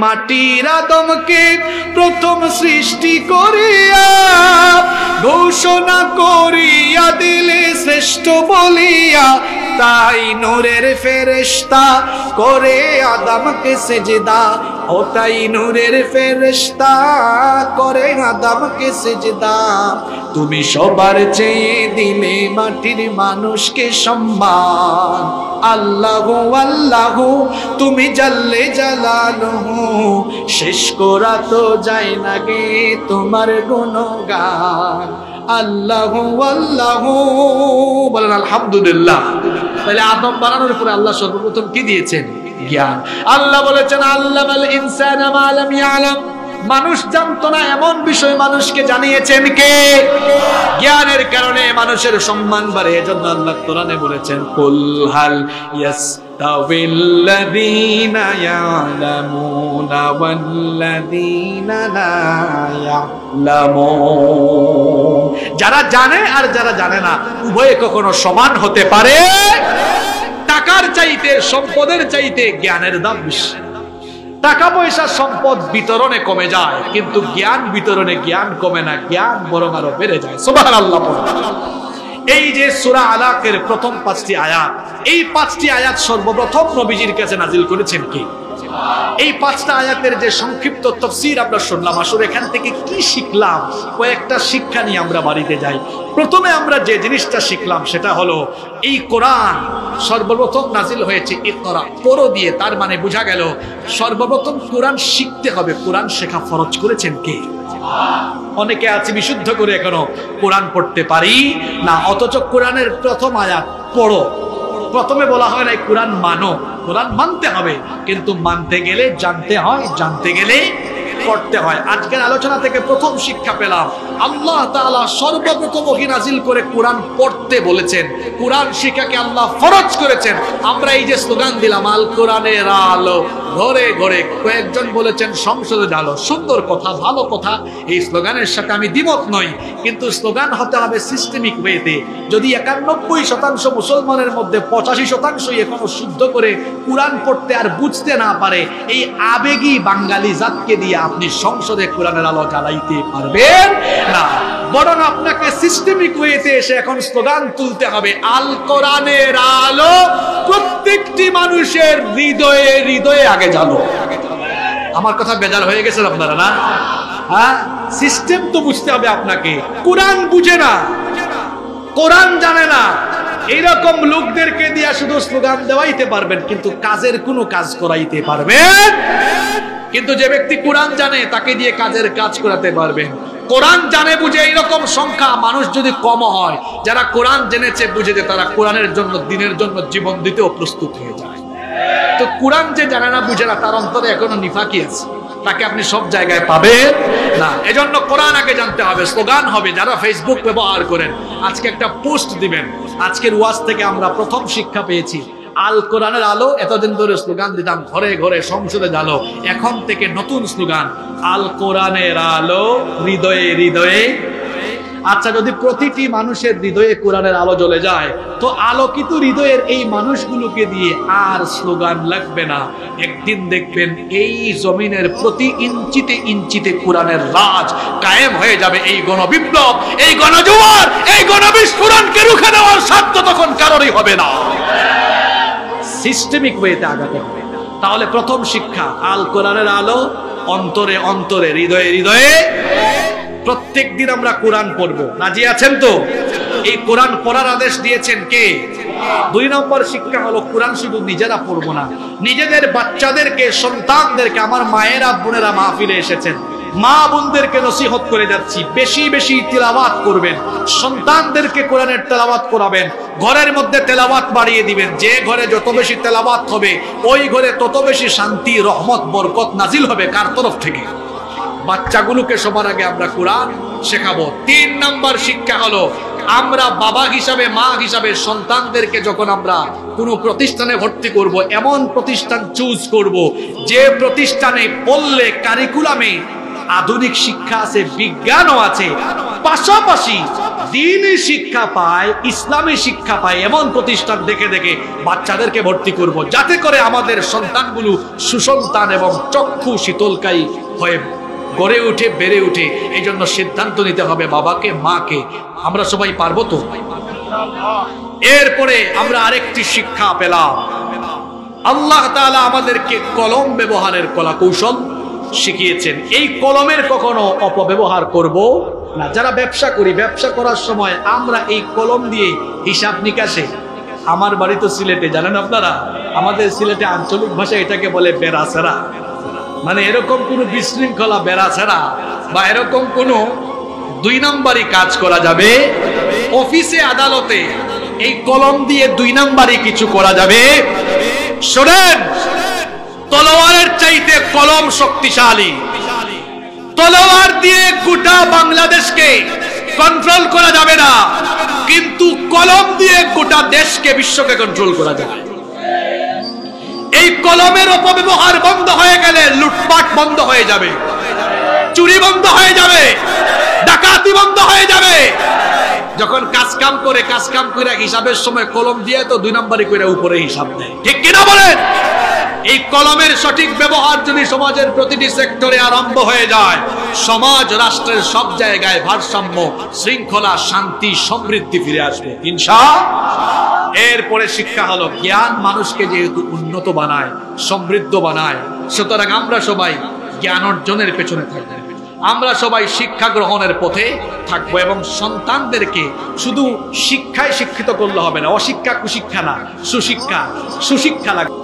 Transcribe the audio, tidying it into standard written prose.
মাটির আদমকে প্রথম সৃষ্টি করিয়া ঘোষণা করিয়া দিলে শ্রেষ্ঠ বলিয়া, তাই নূরের ফেরেশতা করে আদমকে সেজদা, ও তাই নূরের ফেরেশতা করে আদমকে সেজদা। তুমি সবার চেয়ে দিলে মাটির মানুষকে সম্মান, আল্লাহু আল্লাহু তুমি জাল্লে জালালুহু, শেষ করা তো যায় না গে তোমার গুণগান, আল্লাহু আল্লাহু বলেন আলহামদুলিল্লাহ। তাহলে আদম বানানোর পরে আল্লাহ সর্বপ্রথম কি দিয়েছেন? জ্ঞান। আল্লাহ বলেছেন আল্লামাল ইনসানা মা লাম ইয়ালাম, মানুষ জানতো না এমন বিষয় মানুষকে জানিয়েছেন কে? জ্ঞানের কারণে মানুষের সম্মান বাড়ে। এজন্য আল্লাহ কোরআনে বলেছেন কুল হাল ইয়াস্তাবিল্লাযীনা ইয়ালামুনা ওয়াল্লাযীনা লা ইয়ালামুন, যারা জানে আর যারা জানে না উভয়ে কখনো সমান হতে পারে? টাকার চাইতে সম্পদের চাইতে জ্ঞানের দাম বেশি। টাকা পয়সা সম্পদ বিতরণে কমে যায়, কিন্তু জ্ঞান বিতরণে জ্ঞান কমে না, জ্ঞান বরং আরো বেড়ে যায়। সুবহানাল্লাহ। এই যে সূরা আলাকের প্রথম 5টি আয়াত, এই 5টি আয়াত সর্বপ্রথম নবীজির কাছে নাজিল করেছেন কে? এই 5টা আয়াতের যে সংক্ষিপ্ত তাফসীর আমরা শুনলাম, আসলে এখান থেকে কি শিখলাম? কয়েকটা শিক্ষা নিয়ে আমরা বাড়িতে যাই। প্রথমে আমরা যে জিনিসটা শিখলাম সেটা হলো এই কোরআন সর্বপ্রথম নাজিল হয়েছে ইকরা, পড়ো দিয়ে। তার মানে বোঝা গেল সর্বপ্রথম কোরআন শিখতে হবে। কোরআন শেখা ফরজ করেছেন কে? অনেকে আছে বিশুদ্ধ করে এখনো কোরআন পড়তে পারি না, অথচ কোরআনের প্রথম আয়াত পড়ো। প্রথমে বলা হয় না কোরআন মানো, কোরআন মানতে হবে, কিন্তু মানতে গেলে জানতে হয়, জানতে গেলে পড়তে হয়। আজকের আলোচনা থেকে প্রথম শিক্ষা পেলাম আল্লাহ তাআলা সর্বপ্রথম ওহী নাজিল করে কোরআন পড়তে বলেছেন, কোরআন শিক্ষাকে আল্লাহ ফরজ করেছেন। আমরা এই যে স্লোগান দিলাম আল কোরআনের আলো ঘরে ঘরে, কয়েকজন বলেছেন সংসদে আলো, সুন্দর কথা, ভালো কথা, এই স্লোগানের সাথে আমি দ্বিমত নই, কিন্তু স্লোগান হতে হবে সিস্টেমিক ওয়েতে। যদি 91% মুসলমানের মধ্যে 85% এখনো শুদ্ধ করে কোরআন পড়তে আর বুঝতে না পারে, এই আবেগী বাঙালি জাতকে দিয়ে আপনি সংসদে কোরআনের আলো জ্বালাইতে পারবেন না। বরং আপনাকে সিস্টেমিক ওয়েতে এসে এখন স্লোগান তুলতে হবে আল কোরআনের আলো প্রত্যেকটি মানুষের হৃদয়ে হৃদয়ে আগে জ্বালো। আমার কথা বেজার হয়ে গেছে আপনারা না? হ্যাঁ, সিস্টেম তো বুঝতে হবে আপনাকে। কোরআন বুঝে না, কোরআন জানে না, এইরকম লোকদেরকে দিয়ে শুধু স্লোগান দেওয়াইতে পারবেন, কিন্তু কাজের কোনো কাজ করাইতে পারবেন। কিন্তু যে ব্যক্তি কোরআন জানে তাকে দিয়ে কাজের কাজ করাতে পারবেন। কোরআন জানে বুঝে এইরকম সংখ্যা মানুষ যদি কম হয়, যারা কোরআন জেনেছে বুঝেছে, তারা কোরআনের জন্য দিনের জন্য জীবন দিতেও প্রস্তুত হয়ে যায়। তো কোরআন যে জানে না বুঝে না, তার অন্তরে এখনো নিফাকি আছে, তাকে আপনি সব জায়গায় পাবেন না। এজন্য কোরআন আগে জানতে হবে। স্লোগান হবে, যারা ফেসবুক ব্যবহার করেন আজকে একটা পোস্ট দিবেন, আজকের ওয়াজ থেকে আমরা প্রথম শিক্ষা পেয়েছি আল কোরআনের আলো। এতদিন ধরে স্লোগান দিতাম ঘরে ঘরে সংসদে আলো, এখন থেকে নতুন স্লোগান আল কোরআনের আলো হৃদয়ে হৃদয়ে। আচ্ছা, যদি প্রতিটি মানুষের হৃদয়ে কোরআনের আলো জ্বলে যায়, তো আলোকিত হৃদয়ের এই মানুষগুলোকে দিয়ে আর স্লোগান লাগবে না। একদিন দেখবেন এই জমিনের প্রতি ইঞ্চিতে ইঞ্চিতে কোরআনের রাজ কায়েম হয়ে যাবে। এই গণবিপ্লব, এই গণজোয়ার, এই গণবিস্ফোরণকে রুখে দেওয়ার সাধ্য তখন কারোরই হবে না। সিস্টেমিক ওয়েতে আগাতে হবে। তাহলে প্রথম শিক্ষা আল কোরআনের আলো অন্তরে অন্তরে হৃদয়ে হৃদয়ে। প্রত্যেক দিন আমরা কোরআন পড়বো, রাজি আছেন তো? এই কোরআন পড়ার আদেশ দিয়েছেন কে? 2 নম্বর শিক্ষা হলো কোরআন শুধু নিজেরা পড়বো না, নিজেদের বাচ্চাদেরকে, সন্তানদেরকে, আমার মায়েরা বোনেরা মাহফিলে এসেছেন, মা বোনদেরকে নসিহত করে যাচ্ছি, বেশি বেশি তিলাওয়াত করবেন, সন্তানদেরকে কোরআনের তেলাওয়াত করাবেন, ঘরের মধ্যে তেলাওয়াত বাড়িয়ে দিবেন। যে ঘরে যত বেশি তেলাওয়াত হবে ওই ঘরে তত বেশি শান্তি, রহমত, বরকত নাজিল হবে। কার তরফ থেকে? বাচ্চাগুলোকে সবার আগে আমরা কোরআন শেখাবো। 3 নম্বর শিক্ষা হলো আমরা বাবা হিসাবে, মা হিসাবে সন্তানদেরকে যখন আমরা কোনো প্রতিষ্ঠানে ভর্তি করব, এমন প্রতিষ্ঠান চুজ করব যে প্রতিষ্ঠানে পড়লে কারিকুলামে আধুনিক শিক্ষা আছে, বিজ্ঞানও আছে, পাশাপাশি দ্বীনি শিক্ষা পায়, ইসলামী শিক্ষা পায় এমন প্রতিষ্ঠান দেখে দেখে বাচ্চাদেরকে ভর্তি করব, যাতে করে আমাদের সন্তানগুলো সুসন্তান এবং চক্ষু শীতলকায়ী হয়ে গড়ে উঠে বেড়ে উঠে। এই জন্য সিদ্ধান্ত নিতে হবে বাবাকে মাকে। আমরা সবাই পারবো তো? এরপরে আমরা আরেকটি শিক্ষা পেলাম, আল্লাহ তাআলা আমাদেরকে কলম ব্যবহারের কলা কৌশল শিখিয়েছেন। এই কলমের কখনো অপব্যবহার করব না। যারা ব্যবসা করি, ব্যবসা করার সময় আমরা এই কলম দিয়ে হিসাব নিকাশে, আমার বাড়ি তো সিলেটে, জানেন আপনারা, আমাদের সিলেটে আঞ্চলিক ভাষায় এটাকে বলে বেড়াছেড়া। মানে এরকম কোনো বিশৃঙ্খলা বেড়াছেড়া বা এরকম কোনো দুই নাম্বারি কাজ করা যাবে অফিসে আদালতে এই কলম দিয়ে দুই নাম্বারি কিছু করা যাবে? শোনেন, তলোয়ারের চাইতে কলম শক্তিশালী। তলোয়ার দিয়ে গোটা বাংলাদেশকে কন্ট্রোল করা যাবে না, কিন্তু কলম দিয়ে গোটা দেশকে, বিশ্বকে কন্ট্রোল করা যাবে। এই কলমের অপব্যবহার বন্ধ হয়ে গেলে লুটপাট বন্ধ হয়ে যাবে, চুরি বন্ধ হয়ে যাবে, ডাকাতি বন্ধ হয়ে যাবে। যখন কাজকাম করে হিসাবের সময় কলম দিয়ে তো দুই নম্বরই করে উপরে হিসাব দেয়, ঠিক কিনা বলেন? এই কলমের সঠিক ব্যবহার যদি সমাজের প্রতিটি সেক্টরে আরম্ভ হয়ে যায়, সমাজ রাষ্ট্রের সব জায়গায় ভারসাম্য, শৃঙ্খলা, শান্তি, সমৃদ্ধি ফিরে আসবে ইনশাআল্লাহ। এরপরে শিক্ষা হলো জ্ঞান মানুষকে যেহেতু উন্নত বানায়, সমৃদ্ধ বানায়, সুতরাং আমরা সবাই জ্ঞান অর্জনের পেছনে থাকবো, আমরা সবাই শিক্ষা গ্রহণের পথে থাকবো এবং সন্তানদেরকে শুধু শিক্ষায় শিক্ষিত করলে হবে না, অশিক্ষা কুশিক্ষা না, সুশিক্ষা লাগবে।